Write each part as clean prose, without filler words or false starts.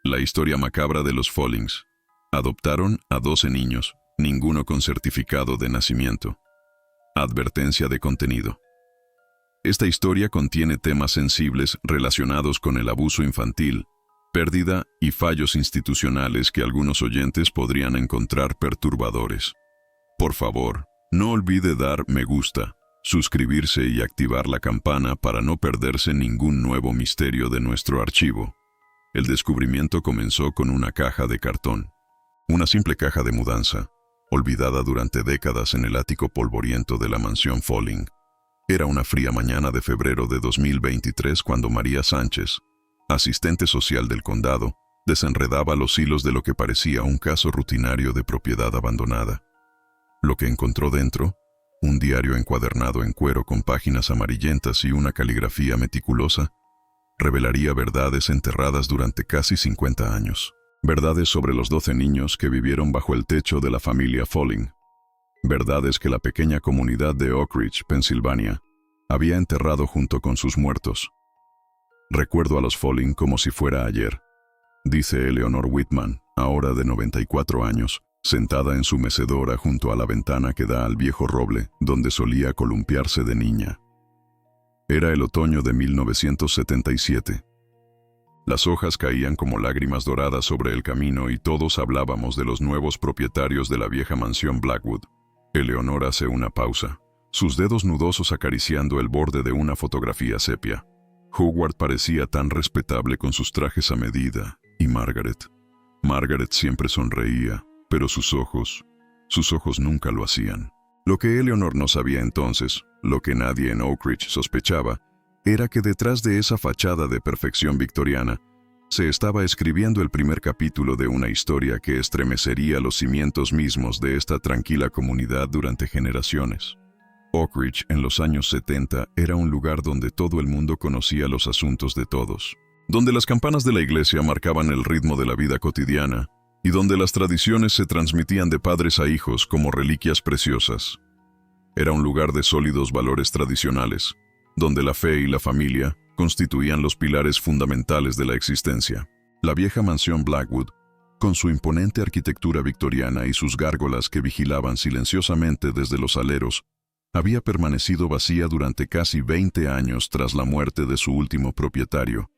La historia macabra de los Follings. Adoptaron a 12 niños, ninguno con certificado de nacimiento. Advertencia de contenido. Esta historia contiene temas sensibles relacionados con el abuso infantil, pérdida y fallos institucionales que algunos oyentes podrían encontrar perturbadores. Por favor, no olvide dar me gusta, suscribirse y activar la campana para no perderse ningún nuevo misterio de nuestro archivo. El descubrimiento comenzó con una caja de cartón. Una simple caja de mudanza, olvidada durante décadas en el ático polvoriento de la mansión Folling. Era una fría mañana de febrero de 2023 cuando María Sánchez, asistente social del condado, desenredaba los hilos de lo que parecía un caso rutinario de propiedad abandonada. Lo que encontró dentro, un diario encuadernado en cuero con páginas amarillentas y una caligrafía meticulosa, revelaría verdades enterradas durante casi 50 años. Verdades sobre los 12 niños que vivieron bajo el techo de la familia Folling. Verdades que la pequeña comunidad de Oak Ridge, Pensilvania, había enterrado junto con sus muertos. Recuerdo a los Folling como si fuera ayer, dice Eleanor Whitman, ahora de 94 años, sentada en su mecedora junto a la ventana que da al viejo roble donde solía columpiarse de niña. Era el otoño de 1977. Las hojas caían como lágrimas doradas sobre el camino y todos hablábamos de los nuevos propietarios de la vieja mansión Blackwood. Eleanor hace una pausa, sus dedos nudosos acariciando el borde de una fotografía sepia. Howard parecía tan respetable con sus trajes a medida, y Margaret. Margaret siempre sonreía, pero sus ojos nunca lo hacían. Lo que Eleanor no sabía entonces, lo que nadie en Oak Ridge sospechaba, era que detrás de esa fachada de perfección victoriana, se estaba escribiendo el primer capítulo de una historia que estremecería los cimientos mismos de esta tranquila comunidad durante generaciones. Oak Ridge en los años 70 era un lugar donde todo el mundo conocía los asuntos de todos, donde las campanas de la iglesia marcaban el ritmo de la vida cotidiana, y donde las tradiciones se transmitían de padres a hijos como reliquias preciosas. Era un lugar de sólidos valores tradicionales, donde la fe y la familia constituían los pilares fundamentales de la existencia. La vieja mansión Blackwood, con su imponente arquitectura victoriana y sus gárgolas que vigilaban silenciosamente desde los aleros, había permanecido vacía durante casi 20 años tras la muerte de su último propietario,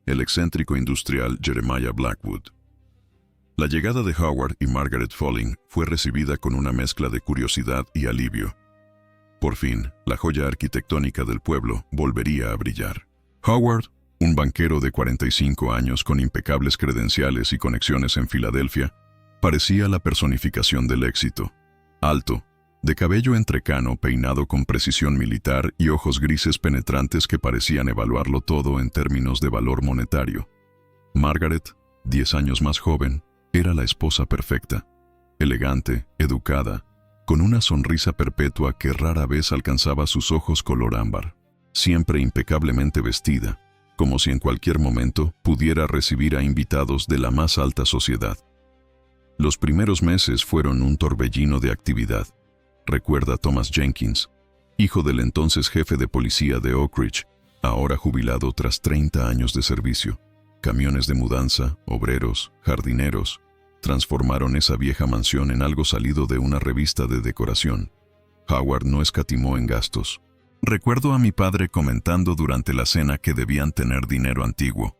el excéntrico industrial Jeremiah Blackwood. La llegada de Howard y Margaret Folling fue recibida con una mezcla de curiosidad y alivio. Por fin, la joya arquitectónica del pueblo volvería a brillar. Howard, un banquero de 45 años con impecables credenciales y conexiones en Filadelfia, parecía la personificación del éxito. Alto, de cabello entrecano peinado con precisión militar y ojos grises penetrantes que parecían evaluarlo todo en términos de valor monetario. Margaret, 10 años más joven, era la esposa perfecta, elegante, educada, con una sonrisa perpetua que rara vez alcanzaba sus ojos color ámbar, siempre impecablemente vestida, como si en cualquier momento pudiera recibir a invitados de la más alta sociedad. Los primeros meses fueron un torbellino de actividad, recuerda Thomas Jenkins, hijo del entonces jefe de policía de Oak Ridge, ahora jubilado tras 30 años de servicio. Camiones de mudanza, obreros, jardineros, transformaron esa vieja mansión en algo salido de una revista de decoración. Howard no escatimó en gastos. Recuerdo a mi padre comentando durante la cena que debían tener dinero antiguo,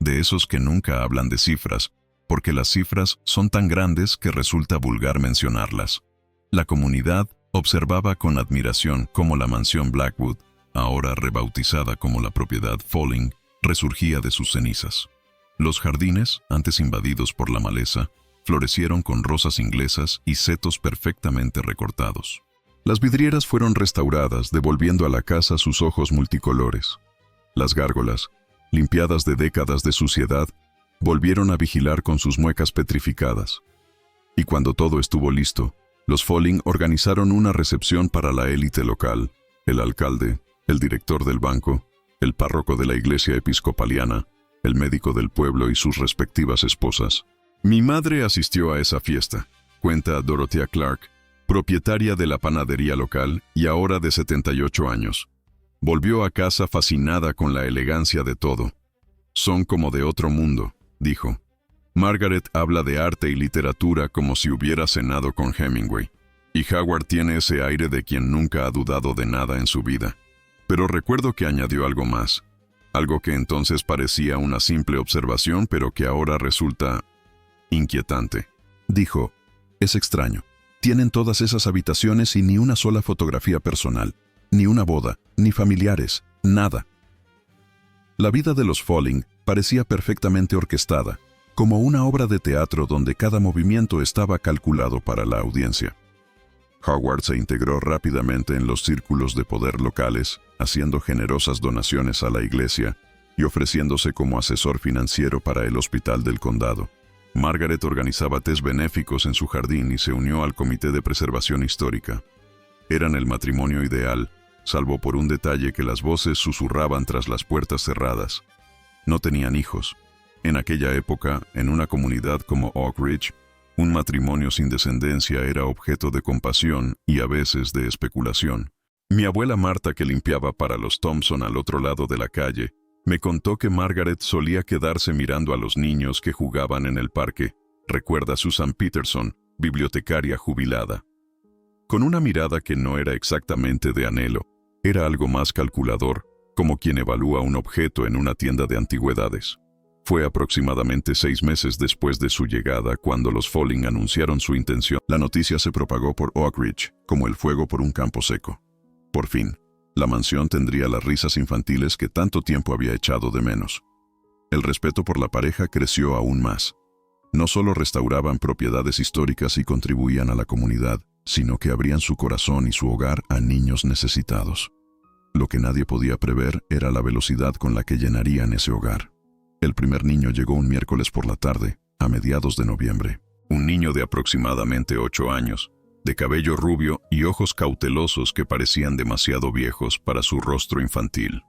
de esos que nunca hablan de cifras, porque las cifras son tan grandes que resulta vulgar mencionarlas. La comunidad observaba con admiración cómo la mansión Blackwood, ahora rebautizada como la propiedad Folling, resurgía de sus cenizas. Los jardines, antes invadidos por la maleza, florecieron con rosas inglesas y setos perfectamente recortados. Las vidrieras fueron restauradas, devolviendo a la casa sus ojos multicolores. Las gárgolas, limpiadas de décadas de suciedad, volvieron a vigilar con sus muecas petrificadas. Y cuando todo estuvo listo, los Folling organizaron una recepción para la élite local, el alcalde, el director del banco, el párroco de la iglesia episcopaliana, el médico del pueblo y sus respectivas esposas. Mi madre asistió a esa fiesta, cuenta Dorothea Clark, propietaria de la panadería local y ahora de 78 años. Volvió a casa fascinada con la elegancia de todo. Son como de otro mundo, dijo. Margaret habla de arte y literatura como si hubiera cenado con Hemingway, y Howard tiene ese aire de quien nunca ha dudado de nada en su vida. Pero recuerdo que añadió algo más, algo que entonces parecía una simple observación, pero que ahora resulta inquietante. Dijo, es extraño. Tienen todas esas habitaciones y ni una sola fotografía personal, ni una boda, ni familiares, nada. La vida de los Folling parecía perfectamente orquestada, como una obra de teatro donde cada movimiento estaba calculado para la audiencia. Howard se integró rápidamente en los círculos de poder locales, haciendo generosas donaciones a la iglesia y ofreciéndose como asesor financiero para el hospital del condado. Margaret organizaba tés benéficos en su jardín y se unió al Comité de Preservación Histórica. Eran el matrimonio ideal, salvo por un detalle que las voces susurraban tras las puertas cerradas. No tenían hijos. En aquella época, en una comunidad como Oak Ridge, un matrimonio sin descendencia era objeto de compasión y a veces de especulación. Mi abuela Marta, que limpiaba para los Thompson al otro lado de la calle, me contó que Margaret solía quedarse mirando a los niños que jugaban en el parque, recuerda Susan Peterson, bibliotecaria jubilada. Con una mirada que no era exactamente de anhelo, era algo más calculador, como quien evalúa un objeto en una tienda de antigüedades. Fue aproximadamente 6 meses después de su llegada cuando los Folling anunciaron su intención. La noticia se propagó por Oak Ridge, como el fuego por un campo seco. Por fin, la mansión tendría las risas infantiles que tanto tiempo había echado de menos. El respeto por la pareja creció aún más. No solo restauraban propiedades históricas y contribuían a la comunidad, sino que abrían su corazón y su hogar a niños necesitados. Lo que nadie podía prever era la velocidad con la que llenarían ese hogar. El primer niño llegó un miércoles por la tarde, a mediados de noviembre. Un niño de aproximadamente 8 años, de cabello rubio y ojos cautelosos que parecían demasiado viejos para su rostro infantil.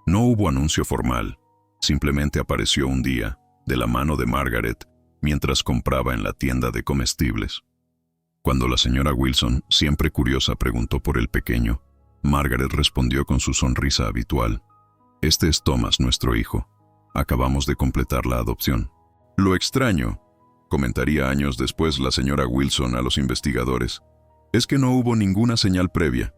No hubo anuncio formal, simplemente apareció un día, de la mano de Margaret, mientras compraba en la tienda de comestibles. Cuando la señora Wilson, siempre curiosa, preguntó por el pequeño, Margaret respondió con su sonrisa habitual. Este es Thomas, nuestro hijo. Acabamos de completar la adopción. Lo extraño, comentaría años después la señora Wilson a los investigadores, es que no hubo ninguna señal previa,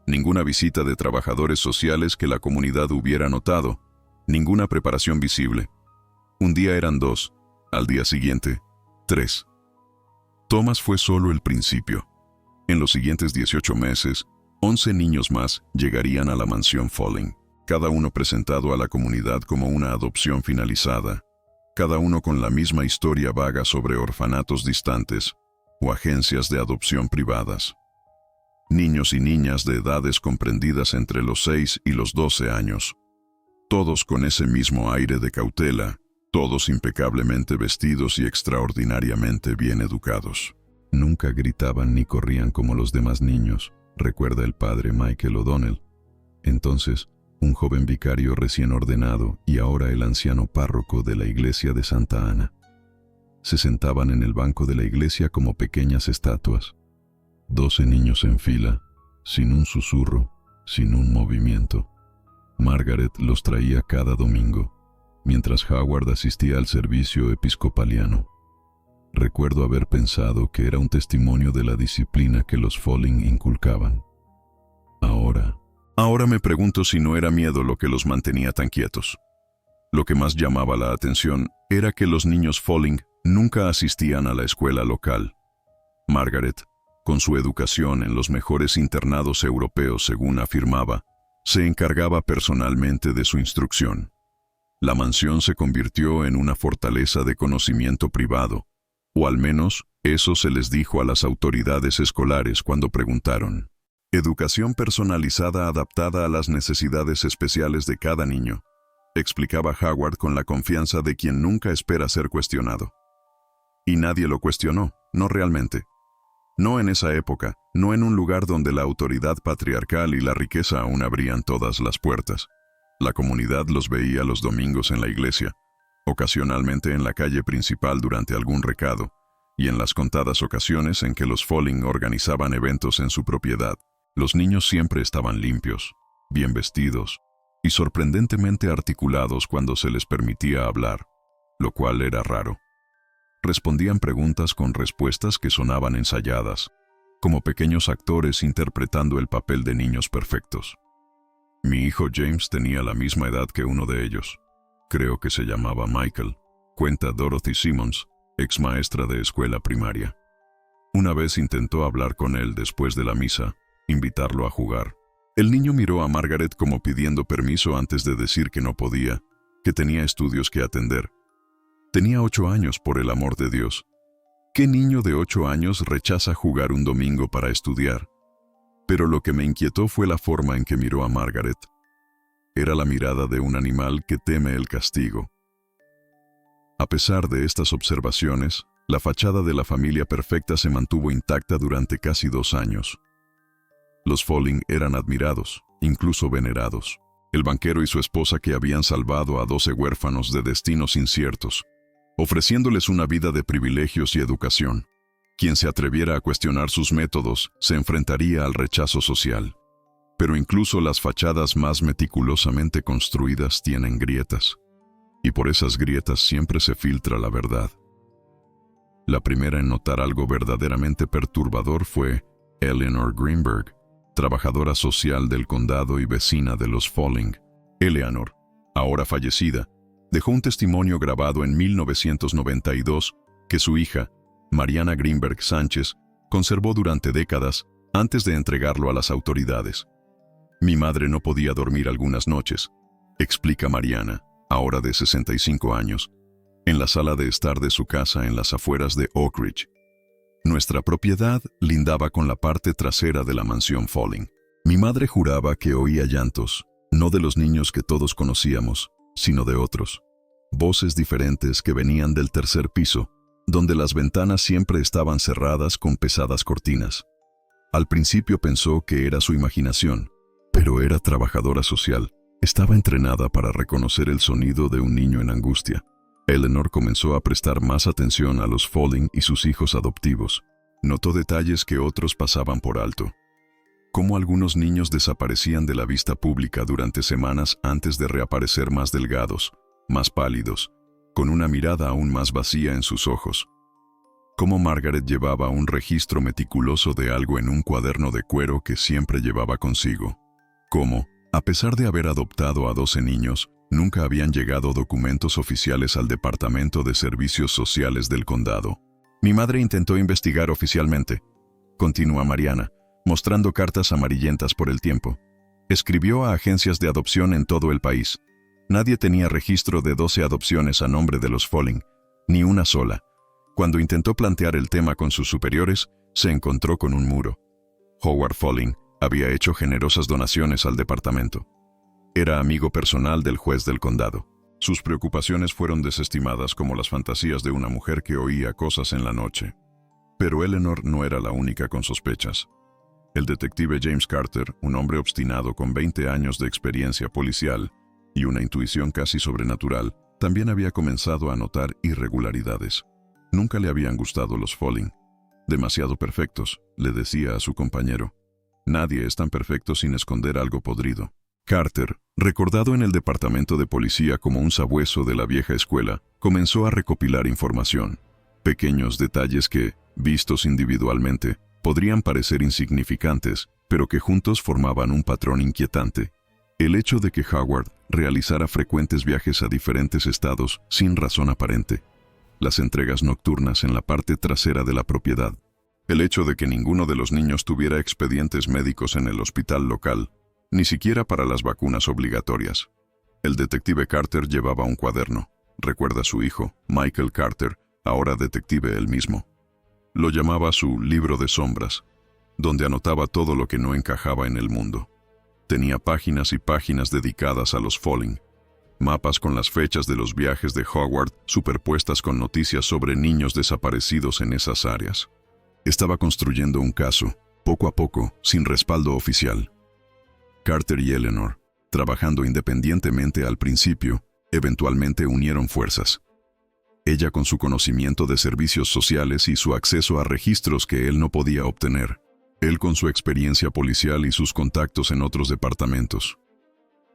ninguna visita de trabajadores sociales que la comunidad hubiera notado, ninguna preparación visible. Un día eran 2, al día siguiente, 3. Thomas fue solo el principio. En los siguientes 18 meses, 11 niños más llegarían a la mansión Folling, cada uno presentado a la comunidad como una adopción finalizada, cada uno con la misma historia vaga sobre orfanatos distantes o agencias de adopción privadas. Niños y niñas de edades comprendidas entre los 6 y los 12 años, todos con ese mismo aire de cautela, todos impecablemente vestidos y extraordinariamente bien educados. Nunca gritaban ni corrían como los demás niños, recuerda el padre Michael O'Donnell. Entonces, un joven vicario recién ordenado y ahora el anciano párroco de la iglesia de Santa Ana. Se sentaban en el banco de la iglesia como pequeñas estatuas. 12 niños en fila, sin un susurro, sin un movimiento. Margaret los traía cada domingo, mientras Howard asistía al servicio episcopaliano. Recuerdo haber pensado que era un testimonio de la disciplina que los Folling inculcaban. Ahora me pregunto si no era miedo lo que los mantenía tan quietos. Lo que más llamaba la atención era que los niños Folling nunca asistían a la escuela local. Margaret, con su educación en los mejores internados europeos según afirmaba, se encargaba personalmente de su instrucción. La mansión se convirtió en una fortaleza de conocimiento privado, o al menos eso se les dijo a las autoridades escolares cuando preguntaron. Educación personalizada adaptada a las necesidades especiales de cada niño, explicaba Howard con la confianza de quien nunca espera ser cuestionado. Y nadie lo cuestionó, no realmente. No en esa época, no en un lugar donde la autoridad patriarcal y la riqueza aún abrían todas las puertas. La comunidad los veía los domingos en la iglesia, ocasionalmente en la calle principal durante algún recado, y en las contadas ocasiones en que los Folling organizaban eventos en su propiedad. Los niños siempre estaban limpios, bien vestidos y sorprendentemente articulados cuando se les permitía hablar. lo cual era raro. Respondían preguntas con respuestas que sonaban ensayadas, como pequeños actores interpretando el papel de niños perfectos. Mi hijo James tenía la misma edad que uno de ellos. Creo que se llamaba Michael, cuenta Dorothy Simmons, ex maestra de escuela primaria. Una vez intentó hablar con él después de la misa, invitarlo a jugar. El niño miró a Margaret como pidiendo permiso antes de decir que no podía, que tenía estudios que atender. Tenía 8 años, por el amor de Dios. ¿Qué niño de 8 años rechaza jugar un domingo para estudiar? Pero lo que me inquietó fue la forma en que miró a Margaret. Era la mirada de un animal que teme el castigo. A pesar de estas observaciones, la fachada de la familia perfecta se mantuvo intacta durante casi 2 años. Los Folling eran admirados, incluso venerados. El banquero y su esposa que habían salvado a 12 huérfanos de destinos inciertos, ofreciéndoles una vida de privilegios y educación. Quien se atreviera a cuestionar sus métodos se enfrentaría al rechazo social. Pero incluso las fachadas más meticulosamente construidas tienen grietas, y por esas grietas siempre se filtra la verdad. La primera en notar algo verdaderamente perturbador fue Eleanor Greenberg, trabajadora social del condado y vecina de los Folling. Eleanor, ahora fallecida, dejó un testimonio grabado en 1992 que su hija, Mariana Greenberg Sánchez, conservó durante décadas antes de entregarlo a las autoridades. Mi madre no podía dormir algunas noches, explica Mariana, ahora de 65 años, en la sala de estar de su casa en las afueras de Oak Ridge. Nuestra propiedad lindaba con la parte trasera de la mansión Folling. Mi madre juraba que oía llantos, no de los niños que todos conocíamos, sino de otros. Voces diferentes que venían del tercer piso, donde las ventanas siempre estaban cerradas con pesadas cortinas. Al principio pensó que era su imaginación, pero era trabajadora social. Estaba entrenada para reconocer el sonido de un niño en angustia. Eleanor comenzó a prestar más atención a los Folling y sus hijos adoptivos. Notó detalles que otros pasaban por alto. Cómo algunos niños desaparecían de la vista pública durante semanas antes de reaparecer más delgados, más pálidos, con una mirada aún más vacía en sus ojos. Cómo Margaret llevaba un registro meticuloso de algo en un cuaderno de cuero que siempre llevaba consigo. Cómo, a pesar de haber adoptado a 12 niños, nunca habían llegado documentos oficiales al Departamento de Servicios Sociales del condado. Mi madre intentó investigar oficialmente, continúa Mariana, mostrando cartas amarillentas por el tiempo. Escribió a agencias de adopción en todo el país. Nadie tenía registro de 12 adopciones a nombre de los Folling, ni una sola. Cuando intentó plantear el tema con sus superiores, se encontró con un muro. Howard Folling había hecho generosas donaciones al departamento. Era amigo personal del juez del condado. Sus preocupaciones fueron desestimadas como las fantasías de una mujer que oía cosas en la noche. Pero Eleanor no era la única con sospechas. El detective James Carter, un hombre obstinado con 20 años de experiencia policial y una intuición casi sobrenatural, también había comenzado a notar irregularidades. Nunca le habían gustado los Folling. Demasiado perfectos, le decía a su compañero. Nadie es tan perfecto sin esconder algo podrido. Carter, recordado en el departamento de policía como un sabueso de la vieja escuela, comenzó a recopilar información. Pequeños detalles que, vistos individualmente, podrían parecer insignificantes, pero que juntos formaban un patrón inquietante. El hecho de que Howard realizara frecuentes viajes a diferentes estados sin razón aparente. Las entregas nocturnas en la parte trasera de la propiedad. El hecho de que ninguno de los niños tuviera expedientes médicos en el hospital local, ni siquiera para las vacunas obligatorias. El detective Carter llevaba un cuaderno, recuerda su hijo, Michael Carter, ahora detective él mismo. Lo llamaba su libro de sombras, donde anotaba todo lo que no encajaba en el mundo. Tenía páginas y páginas dedicadas a los Folling, mapas con las fechas de los viajes de Howard superpuestas con noticias sobre niños desaparecidos en esas áreas. Estaba construyendo un caso, poco a poco, sin respaldo oficial. Carter y Eleanor, trabajando independientemente al principio, eventualmente unieron fuerzas. Ella con su conocimiento de servicios sociales y su acceso a registros que él no podía obtener. Él con su experiencia policial y sus contactos en otros departamentos.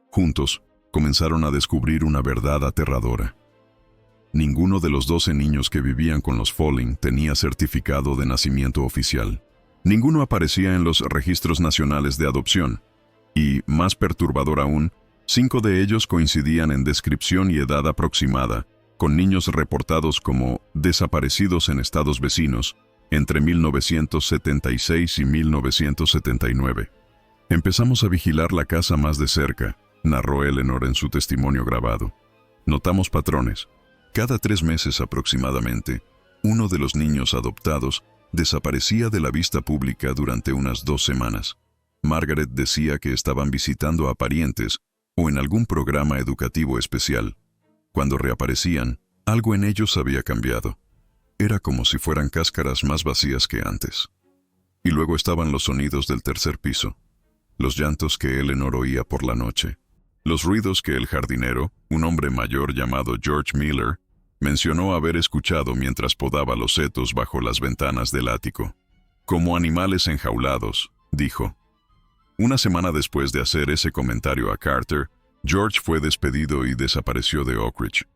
Juntos, comenzaron a descubrir una verdad aterradora. Ninguno de los 12 niños que vivían con los Folling tenía certificado de nacimiento oficial. Ninguno aparecía en los registros nacionales de adopción. Y, más perturbador aún, 5 de ellos coincidían en descripción y edad aproximada, con niños reportados como desaparecidos en estados vecinos entre 1976 y 1979. Empezamos a vigilar la casa más de cerca, narró Eleanor en su testimonio grabado. Notamos patrones. Cada 3 meses aproximadamente, uno de los niños adoptados desaparecía de la vista pública durante unas 2 semanas. Margaret decía que estaban visitando a parientes o en algún programa educativo especial. Cuando reaparecían, algo en ellos había cambiado. Era como si fueran cáscaras más vacías que antes. Y luego estaban los sonidos del tercer piso, los llantos que Eleanor oía por la noche, los ruidos que el jardinero, un hombre mayor llamado George Miller, mencionó haber escuchado mientras podaba los setos bajo las ventanas del ático. Como animales enjaulados, dijo. Una semana después de hacer ese comentario a Carter, George fue despedido y desapareció de Oak Ridge.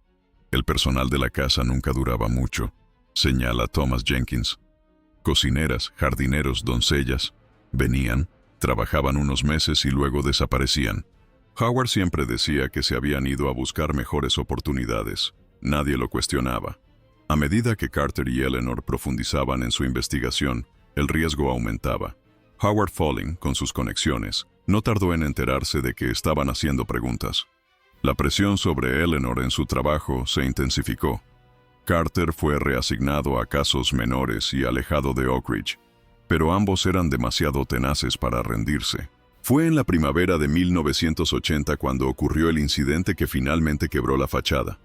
El personal de la casa nunca duraba mucho, señala Thomas Jenkins. Cocineras, jardineros, doncellas, venían, trabajaban unos meses y luego desaparecían. Howard siempre decía que se habían ido a buscar mejores oportunidades. Nadie lo cuestionaba. A medida que Carter y Eleanor profundizaban en su investigación, el riesgo aumentaba. Howard Folling, con sus conexiones, no tardó en enterarse de que estaban haciendo preguntas. La presión sobre Eleanor en su trabajo se intensificó. Carter fue reasignado a casos menores y alejado de Oak Ridge, pero ambos eran demasiado tenaces para rendirse. Fue en la primavera de 1980 cuando ocurrió el incidente que finalmente quebró la fachada.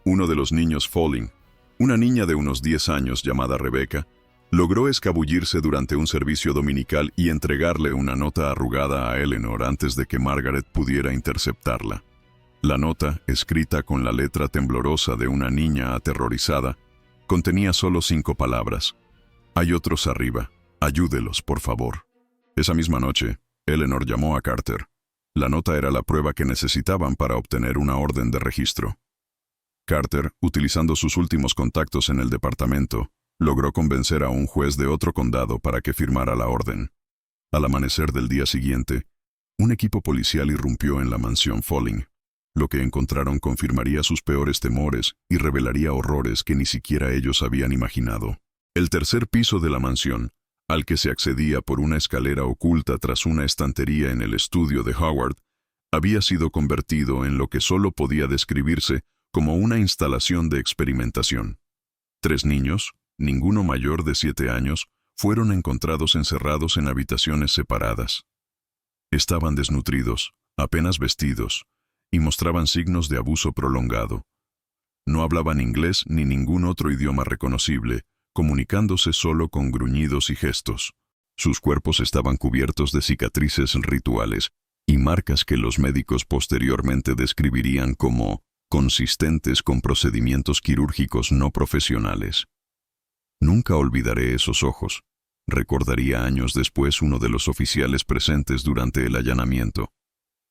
Uno de los niños Folling, una niña de unos 10 años llamada Rebecca, logró escabullirse durante un servicio dominical y entregarle una nota arrugada a Eleanor antes de que Margaret pudiera interceptarla. La nota, escrita con la letra temblorosa de una niña aterrorizada, contenía solo 5 palabras. «Hay otros arriba. Ayúdelos, por favor». Esa misma noche, Eleanor llamó a Carter. La nota era la prueba que necesitaban para obtener una orden de registro. Carter, utilizando sus últimos contactos en el departamento, logró convencer a un juez de otro condado para que firmara la orden. Al amanecer del día siguiente, un equipo policial irrumpió en la mansión Folling. Lo que encontraron confirmaría sus peores temores y revelaría horrores que ni siquiera ellos habían imaginado. El tercer piso de la mansión, al que se accedía por una escalera oculta tras una estantería en el estudio de Howard, había sido convertido en lo que solo podía describirse como una instalación de experimentación. 3 niños, ninguno mayor de 7 años, fueron encontrados encerrados en habitaciones separadas. Estaban desnutridos, apenas vestidos, y mostraban signos de abuso prolongado. No hablaban inglés ni ningún otro idioma reconocible, comunicándose solo con gruñidos y gestos. Sus cuerpos estaban cubiertos de cicatrices rituales y marcas que los médicos posteriormente describirían como consistentes con procedimientos quirúrgicos no profesionales. Nunca olvidaré esos ojos, recordaría años después uno de los oficiales presentes durante el allanamiento.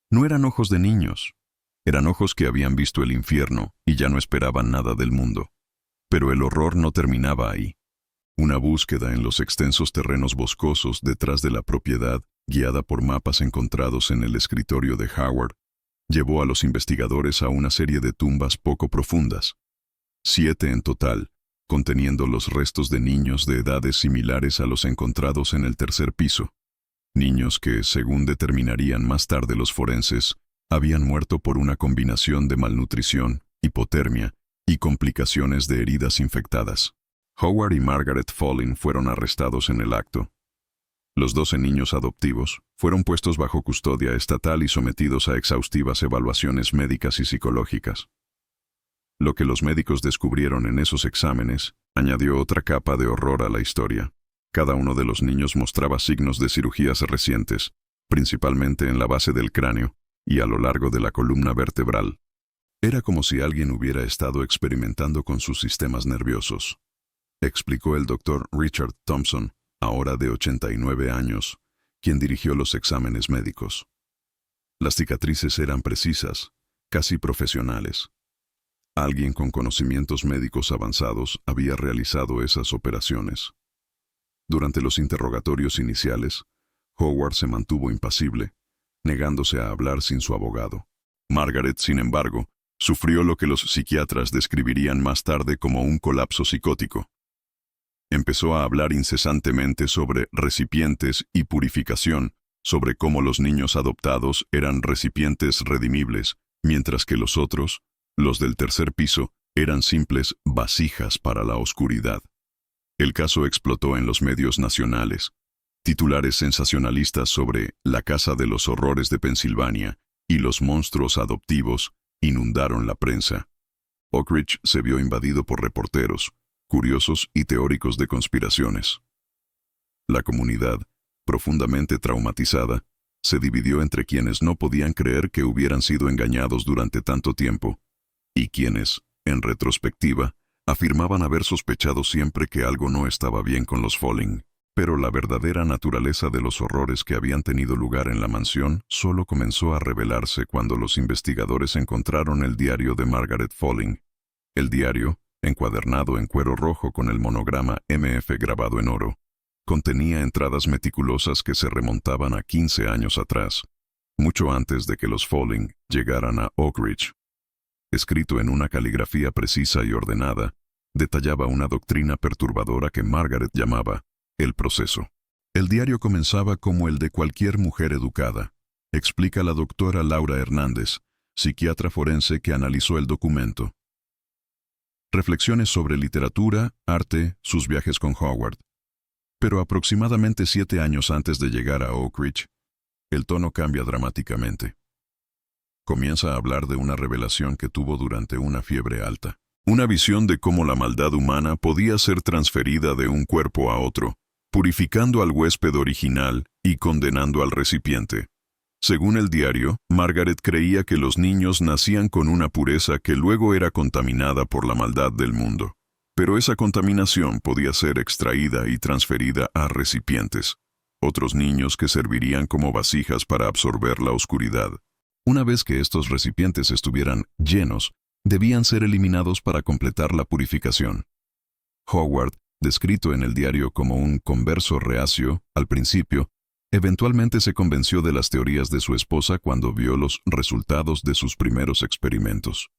No eran ojos de niños, eran ojos que habían visto el infierno y ya no esperaban nada del mundo. Pero el horror no terminaba ahí. Una búsqueda en los extensos terrenos boscosos detrás de la propiedad, guiada por mapas encontrados en el escritorio de Howard, llevó a los investigadores a una serie de tumbas poco profundas. 7 en total, conteniendo los restos de niños de edades similares a los encontrados en el tercer piso. Niños que, según determinarían más tarde los forenses, habían muerto por una combinación de malnutrición, hipotermia y complicaciones de heridas infectadas. Howard y Margaret Folling fueron arrestados en el acto. Los 12 niños adoptivos fueron puestos bajo custodia estatal y sometidos a exhaustivas evaluaciones médicas y psicológicas. Lo que los médicos descubrieron en esos exámenes añadió otra capa de horror a la historia. Cada uno de los niños mostraba signos de cirugías recientes, principalmente en la base del cráneo y a lo largo de la columna vertebral. Era como si alguien hubiera estado experimentando con sus sistemas nerviosos, explicó el doctor Richard Thompson, ahora de 89 años, quien dirigió los exámenes médicos. Las cicatrices eran precisas, casi profesionales. Alguien con conocimientos médicos avanzados había realizado esas operaciones. Durante los interrogatorios iniciales, Howard se mantuvo impasible, negándose a hablar sin su abogado. Margaret, sin embargo, sufrió lo que los psiquiatras describirían más tarde como un colapso psicótico. Empezó a hablar incesantemente sobre recipientes y purificación, sobre cómo los niños adoptados eran recipientes redimibles, mientras que los otros, los del tercer piso, eran simples vasijas para la oscuridad. El caso explotó en los medios nacionales. Titulares sensacionalistas sobre la Casa de los Horrores de Pensilvania y los monstruos adoptivos inundaron la prensa. Oak Ridge se vio invadido por reporteros, curiosos y teóricos de conspiraciones. La comunidad, profundamente traumatizada, se dividió entre quienes no podían creer que hubieran sido engañados durante tanto tiempo, y quienes, en retrospectiva, afirmaban haber sospechado siempre que algo no estaba bien con los Folling. Pero la verdadera naturaleza de los horrores que habían tenido lugar en la mansión solo comenzó a revelarse cuando los investigadores encontraron el diario de Margaret Folling. El diario, encuadernado en cuero rojo con el monograma MF grabado en oro, contenía entradas meticulosas que se remontaban a 15 años atrás, mucho antes de que los Folling llegaran a Oak Ridge. Escrito en una caligrafía precisa y ordenada, detallaba una doctrina perturbadora que Margaret llamaba el proceso. El diario comenzaba como el de cualquier mujer educada, explica la doctora Laura Hernández, psiquiatra forense que analizó el documento. Reflexiones sobre literatura, arte, sus viajes con Howard. Pero aproximadamente 7 años antes de llegar a Oak Ridge, el tono cambia dramáticamente. Comienza a hablar de una revelación que tuvo durante una fiebre alta. Una visión de cómo la maldad humana podía ser transferida de un cuerpo a otro, purificando al huésped original y condenando al recipiente. Según el diario, Margaret creía que los niños nacían con una pureza que luego era contaminada por la maldad del mundo. Pero esa contaminación podía ser extraída y transferida a recipientes, otros niños que servirían como vasijas para absorber la oscuridad. Una vez que estos recipientes estuvieran llenos, debían ser eliminados para completar la purificación. Howard, descrito en el diario como un converso reacio, al principio, eventualmente se convenció de las teorías de su esposa cuando vio los resultados de sus primeros experimentos.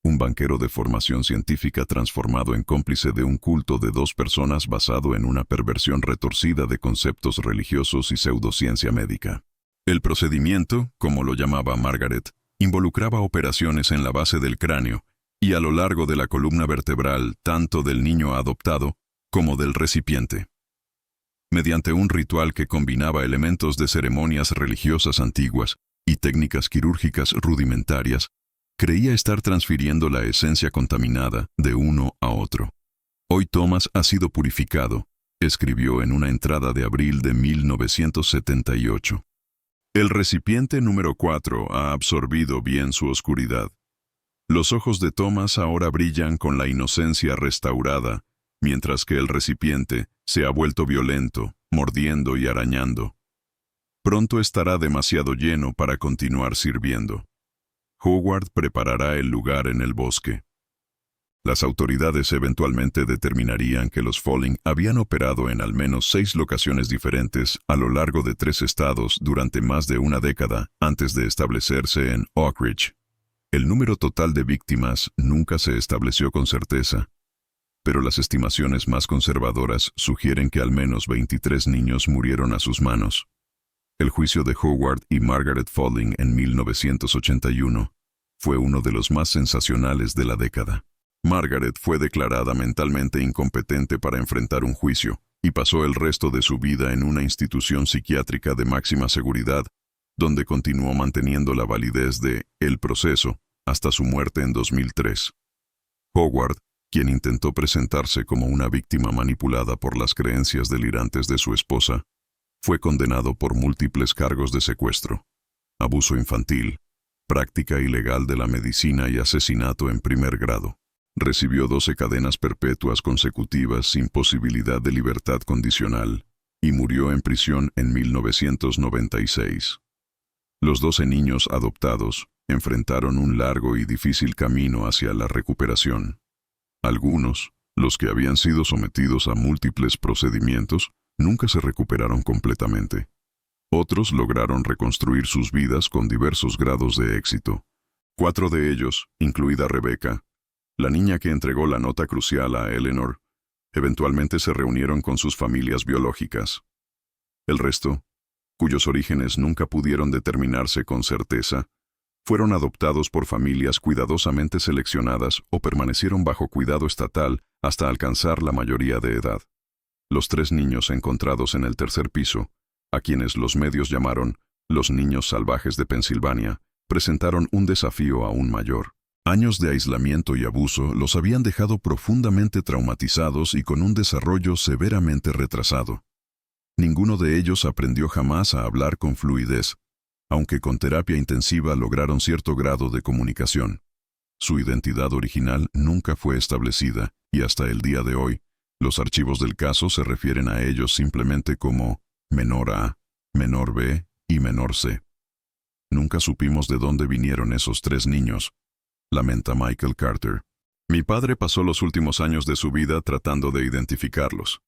Un banquero de formación científica transformado en cómplice de un culto de 2 personas basado en una perversión retorcida de conceptos religiosos y pseudociencia médica. El procedimiento, como lo llamaba Margaret, involucraba operaciones en la base del cráneo y a lo largo de la columna vertebral tanto del niño adoptado como del recipiente. Mediante un ritual que combinaba elementos de ceremonias religiosas antiguas y técnicas quirúrgicas rudimentarias, creía estar transfiriendo la esencia contaminada de uno a otro. Hoy Thomas ha sido purificado, escribió en una entrada de abril de 1978. El recipiente número 4 ha absorbido bien su oscuridad. Los ojos de Thomas ahora brillan con la inocencia restaurada, mientras que el recipiente se ha vuelto violento, mordiendo y arañando. Pronto estará demasiado lleno para continuar sirviendo. Howard preparará el lugar en el bosque. Las autoridades eventualmente determinarían que los Folling habían operado en al menos 6 locaciones diferentes a lo largo de 3 estados durante más de una década antes de establecerse en Oak Ridge. El número total de víctimas nunca se estableció con certeza, pero las estimaciones más conservadoras sugieren que al menos 23 niños murieron a sus manos. El juicio de Howard y Margaret Folling en 1981 fue uno de los más sensacionales de la década. Margaret fue declarada mentalmente incompetente para enfrentar un juicio y pasó el resto de su vida en una institución psiquiátrica de máxima seguridad, donde continuó manteniendo la validez de el proceso hasta su muerte en 2003. Howard, quien intentó presentarse como una víctima manipulada por las creencias delirantes de su esposa, fue condenado por múltiples cargos de secuestro, abuso infantil, práctica ilegal de la medicina y asesinato en primer grado. Recibió 12 cadenas perpetuas consecutivas sin posibilidad de libertad condicional y murió en prisión en 1996. Los 12 niños adoptados, enfrentaron un largo y difícil camino hacia la recuperación. Algunos, los que habían sido sometidos a múltiples procedimientos, nunca se recuperaron completamente. Otros lograron reconstruir sus vidas con diversos grados de éxito. 4 de ellos, incluida Rebecca, la niña que entregó la nota crucial a Eleanor, eventualmente se reunieron con sus familias biológicas. El resto, cuyos orígenes nunca pudieron determinarse con certeza, fueron adoptados por familias cuidadosamente seleccionadas o permanecieron bajo cuidado estatal hasta alcanzar la mayoría de edad. Los 3 niños encontrados en el tercer piso, a quienes los medios llamaron los niños salvajes de Pensilvania, presentaron un desafío aún mayor. Años de aislamiento y abuso los habían dejado profundamente traumatizados y con un desarrollo severamente retrasado. Ninguno de ellos aprendió jamás a hablar con fluidez, aunque con terapia intensiva lograron cierto grado de comunicación. Su identidad original nunca fue establecida, y hasta el día de hoy, los archivos del caso se refieren a ellos simplemente como menor A, menor B y menor C. Nunca supimos de dónde vinieron esos 3 niños, lamenta Michael Carter. Mi padre pasó los últimos años de su vida tratando de identificarlos,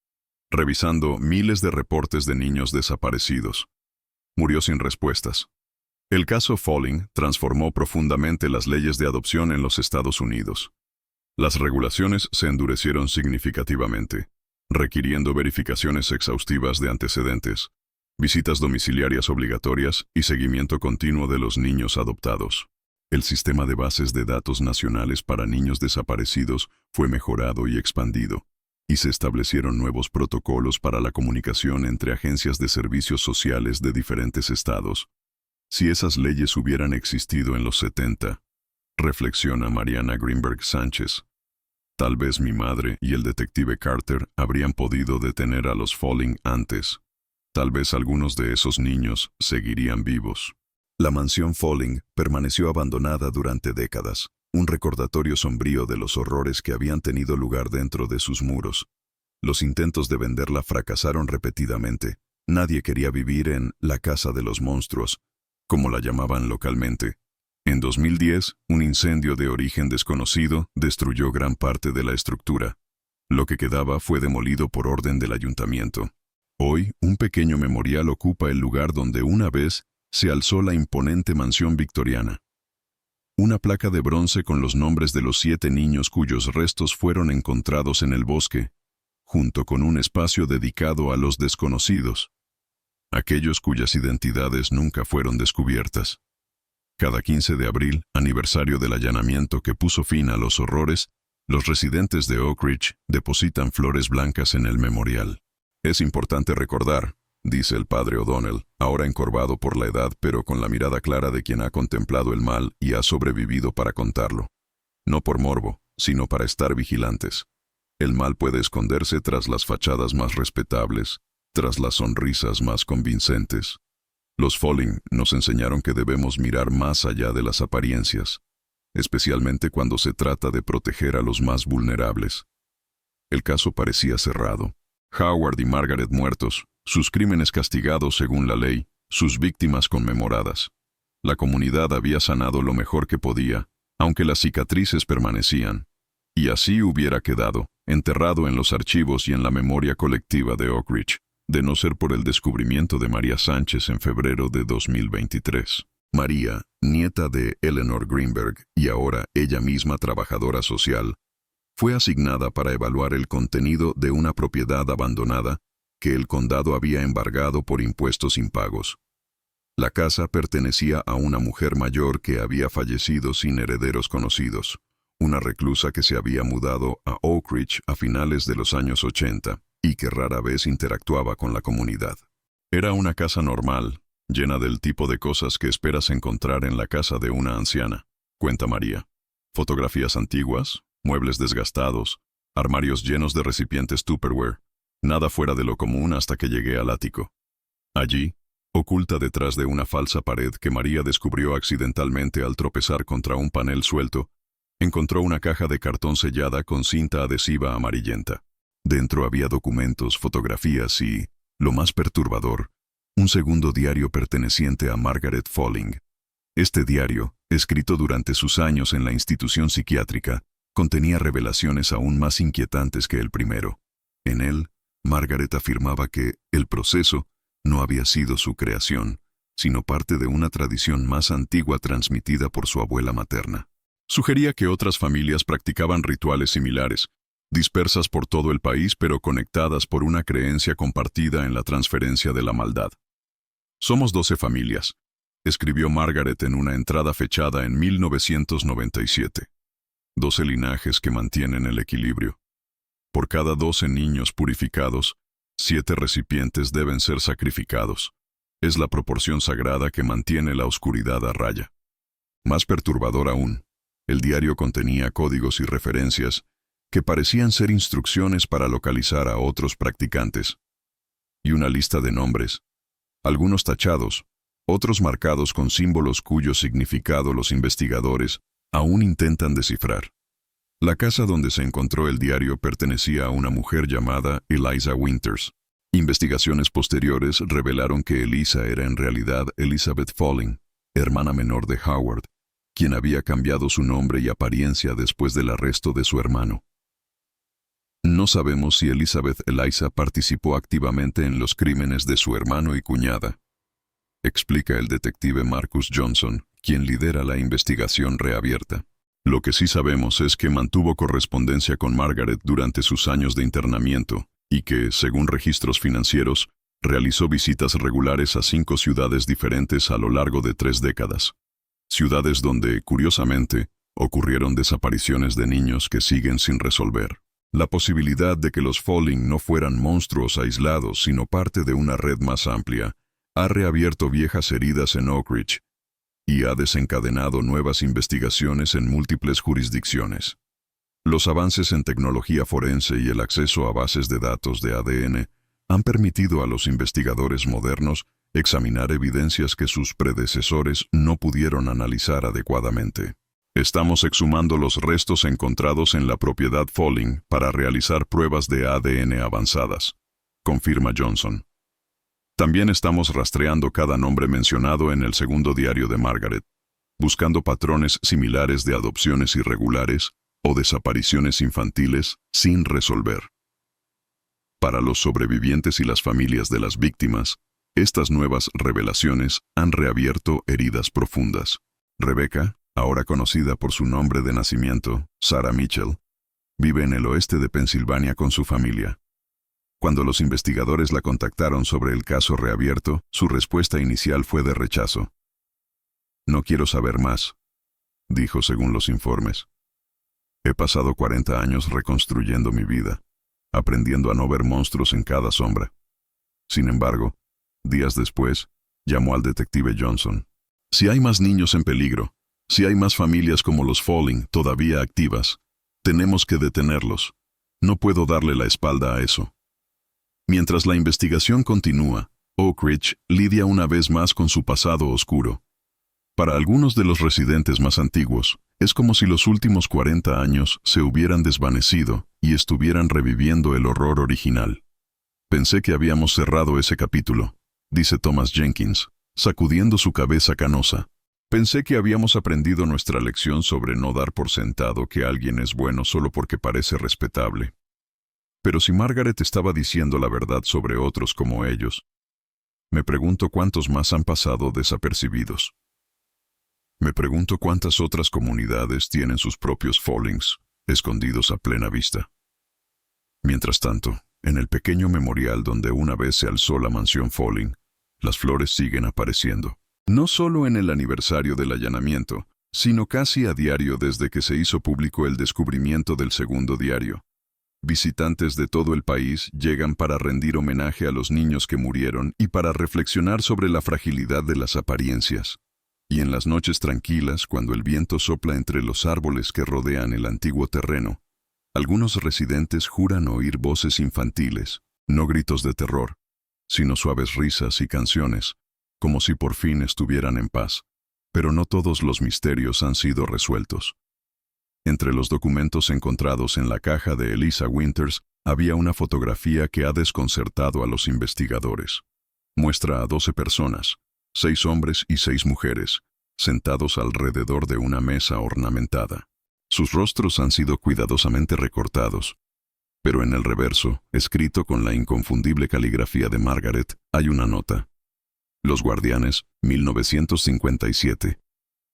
revisando miles de reportes de niños desaparecidos. Murió sin respuestas. El caso Folling transformó profundamente las leyes de adopción en los Estados Unidos. Las regulaciones se endurecieron significativamente, requiriendo verificaciones exhaustivas de antecedentes, visitas domiciliarias obligatorias y seguimiento continuo de los niños adoptados. El sistema de bases de datos nacionales para niños desaparecidos fue mejorado y expandido, y se establecieron nuevos protocolos para la comunicación entre agencias de servicios sociales de diferentes estados. Si esas leyes hubieran existido en los 70, reflexiona Mariana Greenberg Sánchez, tal vez mi madre y el detective Carter habrían podido detener a los Folling antes. Tal vez algunos de esos niños seguirían vivos. La mansión Folling permaneció abandonada durante décadas, un recordatorio sombrío de los horrores que habían tenido lugar dentro de sus muros. Los intentos de venderla fracasaron repetidamente. Nadie quería vivir en la casa de los monstruos, como la llamaban localmente. En 2010, un incendio de origen desconocido destruyó gran parte de la estructura. Lo que quedaba fue demolido por orden del ayuntamiento. Hoy, un pequeño memorial ocupa el lugar donde una vez se alzó la imponente mansión victoriana. Una placa de bronce con los nombres de los 7 niños cuyos restos fueron encontrados en el bosque, junto con un espacio dedicado a los desconocidos, aquellos cuyas identidades nunca fueron descubiertas. Cada 15 de abril, aniversario del allanamiento que puso fin a los horrores, los residentes de Oak Ridge depositan flores blancas en el memorial. Es importante recordar, dice el padre O'Donnell, ahora encorvado por la edad pero con la mirada clara de quien ha contemplado el mal y ha sobrevivido para contarlo. No por morbo, sino para estar vigilantes. El mal puede esconderse tras las fachadas más respetables, tras las sonrisas más convincentes. Los Folling nos enseñaron que debemos mirar más allá de las apariencias, especialmente cuando se trata de proteger a los más vulnerables. El caso parecía cerrado. Howard y Margaret muertos, sus crímenes castigados según la ley, sus víctimas conmemoradas. La comunidad había sanado lo mejor que podía, aunque las cicatrices permanecían. Y así hubiera quedado, enterrado en los archivos y en la memoria colectiva de Oak Ridge, de no ser por el descubrimiento de María Sánchez en febrero de 2023. María, nieta de Eleanor Greenberg y ahora ella misma trabajadora social, fue asignada para evaluar el contenido de una propiedad abandonada que el condado había embargado por impuestos impagos. La casa pertenecía a una mujer mayor que había fallecido sin herederos conocidos, una reclusa que se había mudado a Oak Ridge a finales de los años 80 y que rara vez interactuaba con la comunidad. Era una casa normal, llena del tipo de cosas que esperas encontrar en la casa de una anciana, cuenta María. Fotografías antiguas, muebles desgastados, armarios llenos de recipientes Tupperware, nada fuera de lo común hasta que llegué al ático. Allí, oculta detrás de una falsa pared que María descubrió accidentalmente al tropezar contra un panel suelto, encontró una caja de cartón sellada con cinta adhesiva amarillenta. Dentro había documentos, fotografías y, lo más perturbador, un segundo diario perteneciente a Margaret Folling. Este diario, escrito durante sus años en la institución psiquiátrica, contenía revelaciones aún más inquietantes que el primero. En él, Margaret afirmaba que el proceso no había sido su creación, sino parte de una tradición más antigua transmitida por su abuela materna. Sugería que otras familias practicaban rituales similares, dispersas por todo el país pero conectadas por una creencia compartida en la transferencia de la maldad. «Somos 12 familias», escribió Margaret en una entrada fechada en 1997. 12 linajes que mantienen el equilibrio. Por cada 12 niños purificados, 7 recipientes deben ser sacrificados. Es la proporción sagrada que mantiene la oscuridad a raya. Más perturbador aún, el diario contenía códigos y referencias que parecían ser instrucciones para localizar a otros practicantes. Y una lista de nombres, algunos tachados, otros marcados con símbolos cuyo significado los investigadores aún intentan descifrar. La casa donde se encontró el diario pertenecía a una mujer llamada Eliza Winters. Investigaciones posteriores revelaron que Eliza era en realidad Elizabeth Folling, hermana menor de Howard, quien había cambiado su nombre y apariencia después del arresto de su hermano. No sabemos si Elizabeth Eliza participó activamente en los crímenes de su hermano y cuñada, explica el detective Marcus Johnson, quien lidera la investigación reabierta. Lo que sí sabemos es que mantuvo correspondencia con Margaret durante sus años de internamiento y que, según registros financieros, realizó visitas regulares a 5 ciudades diferentes a lo largo de 3 décadas. Ciudades donde, curiosamente, ocurrieron desapariciones de niños que siguen sin resolver. La posibilidad de que los Folling no fueran monstruos aislados sino parte de una red más amplia ha reabierto viejas heridas en Oak Ridge y ha desencadenado nuevas investigaciones en múltiples jurisdicciones. Los avances en tecnología forense y el acceso a bases de datos de ADN han permitido a los investigadores modernos examinar evidencias que sus predecesores no pudieron analizar adecuadamente. Estamos exhumando los restos encontrados en la propiedad Folling para realizar pruebas de ADN avanzadas, confirma Johnson. También estamos rastreando cada nombre mencionado en el segundo diario de Margaret, buscando patrones similares de adopciones irregulares o desapariciones infantiles sin resolver. Para los sobrevivientes y las familias de las víctimas, estas nuevas revelaciones han reabierto heridas profundas. Rebecca, ahora conocida por su nombre de nacimiento, Sarah Mitchell, vive en el oeste de Pensilvania con su familia. Cuando los investigadores la contactaron sobre el caso reabierto, su respuesta inicial fue de rechazo. «No quiero saber más», dijo según los informes. «He pasado 40 años reconstruyendo mi vida, aprendiendo a no ver monstruos en cada sombra». Sin embargo, días después, llamó al detective Johnson. «Si hay más niños en peligro, si hay más familias como los Folling todavía activas, tenemos que detenerlos. No puedo darle la espalda a eso». Mientras la investigación continúa, Oak Ridge lidia una vez más con su pasado oscuro. Para algunos de los residentes más antiguos, es como si los últimos 40 años se hubieran desvanecido y estuvieran reviviendo el horror original. «Pensé que habíamos cerrado ese capítulo», dice Thomas Jenkins, sacudiendo su cabeza canosa. «Pensé que habíamos aprendido nuestra lección sobre no dar por sentado que alguien es bueno solo porque parece respetable. Pero si Margaret estaba diciendo la verdad sobre otros como ellos, me pregunto cuántos más han pasado desapercibidos. Me pregunto cuántas otras comunidades tienen sus propios Follings, escondidos a plena vista». Mientras tanto, en el pequeño memorial donde una vez se alzó la mansión Folling, las flores siguen apareciendo. No solo en el aniversario del allanamiento, sino casi a diario desde que se hizo público el descubrimiento del segundo diario. Visitantes de todo el país llegan para rendir homenaje a los niños que murieron y para reflexionar sobre la fragilidad de las apariencias. Y en las noches tranquilas, cuando el viento sopla entre los árboles que rodean el antiguo terreno, algunos residentes juran oír voces infantiles, no gritos de terror, sino suaves risas y canciones, como si por fin estuvieran en paz. Pero no todos los misterios han sido resueltos. Entre los documentos encontrados en la caja de Eliza Winters había una fotografía que ha desconcertado a los investigadores. Muestra a 12 personas, 6 hombres y 6 mujeres, sentados alrededor de una mesa ornamentada. Sus rostros han sido cuidadosamente recortados, pero en el reverso, escrito con la inconfundible caligrafía de Margaret, hay una nota. Los Guardianes, 1957.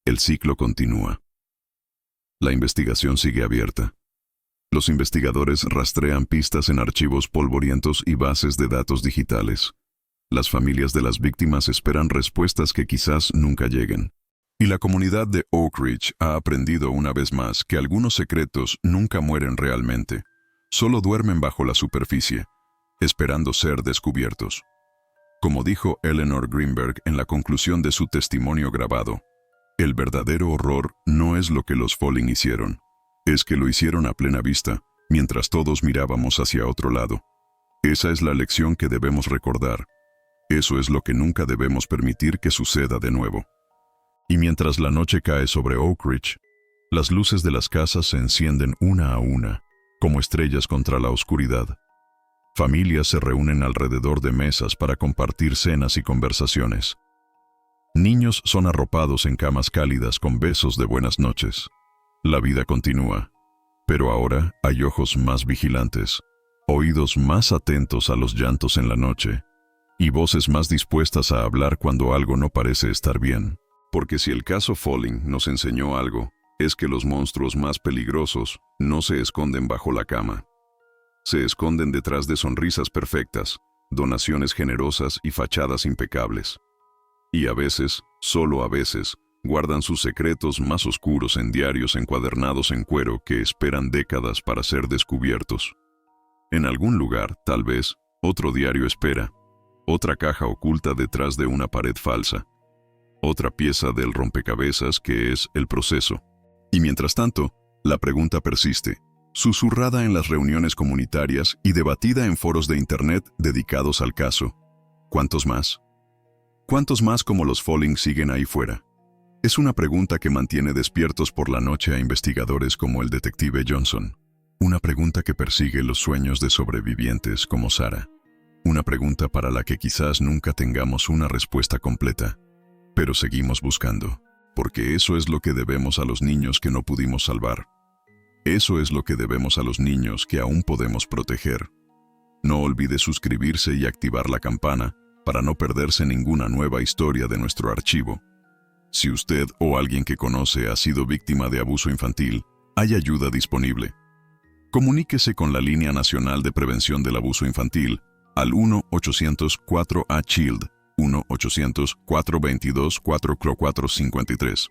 El ciclo continúa. La investigación sigue abierta. Los investigadores rastrean pistas en archivos polvorientos y bases de datos digitales. Las familias de las víctimas esperan respuestas que quizás nunca lleguen. Y la comunidad de Oak Ridge ha aprendido una vez más que algunos secretos nunca mueren realmente. Solo duermen bajo la superficie, esperando ser descubiertos. Como dijo Eleanor Greenberg en la conclusión de su testimonio grabado, el verdadero horror no es lo que los Folling hicieron, es que lo hicieron a plena vista, mientras todos mirábamos hacia otro lado. Esa es la lección que debemos recordar. Eso es lo que nunca debemos permitir que suceda de nuevo. Y mientras la noche cae sobre Oak Ridge, las luces de las casas se encienden una a una, como estrellas contra la oscuridad. Familias se reúnen alrededor de mesas para compartir cenas y conversaciones. Niños son arropados en camas cálidas con besos de buenas noches. La vida continúa, pero ahora hay ojos más vigilantes, oídos más atentos a los llantos en la noche, y voces más dispuestas a hablar cuando algo no parece estar bien. Porque si el caso Folling nos enseñó algo, es que los monstruos más peligrosos no se esconden bajo la cama. Se esconden detrás de sonrisas perfectas, donaciones generosas y fachadas impecables. Y a veces, solo a veces, guardan sus secretos más oscuros en diarios encuadernados en cuero que esperan décadas para ser descubiertos. En algún lugar, tal vez, otro diario espera, otra caja oculta detrás de una pared falsa, otra pieza del rompecabezas que es el proceso. Y mientras tanto, la pregunta persiste, susurrada en las reuniones comunitarias y debatida en foros de Internet dedicados al caso. ¿Cuántos más? ¿Cuántos más como los Folling siguen ahí fuera? Es una pregunta que mantiene despiertos por la noche a investigadores como el detective Johnson. Una pregunta que persigue los sueños de sobrevivientes como Sarah. Una pregunta para la que quizás nunca tengamos una respuesta completa. Pero seguimos buscando, porque eso es lo que debemos a los niños que no pudimos salvar. Eso es lo que debemos a los niños que aún podemos proteger. No olvide suscribirse y activar la campana para no perderse ninguna nueva historia de nuestro archivo. Si usted o alguien que conoce ha sido víctima de abuso infantil, hay ayuda disponible. Comuníquese con la Línea Nacional de Prevención del Abuso Infantil al 1-800-4A-CHILD, 1-800-422-4453.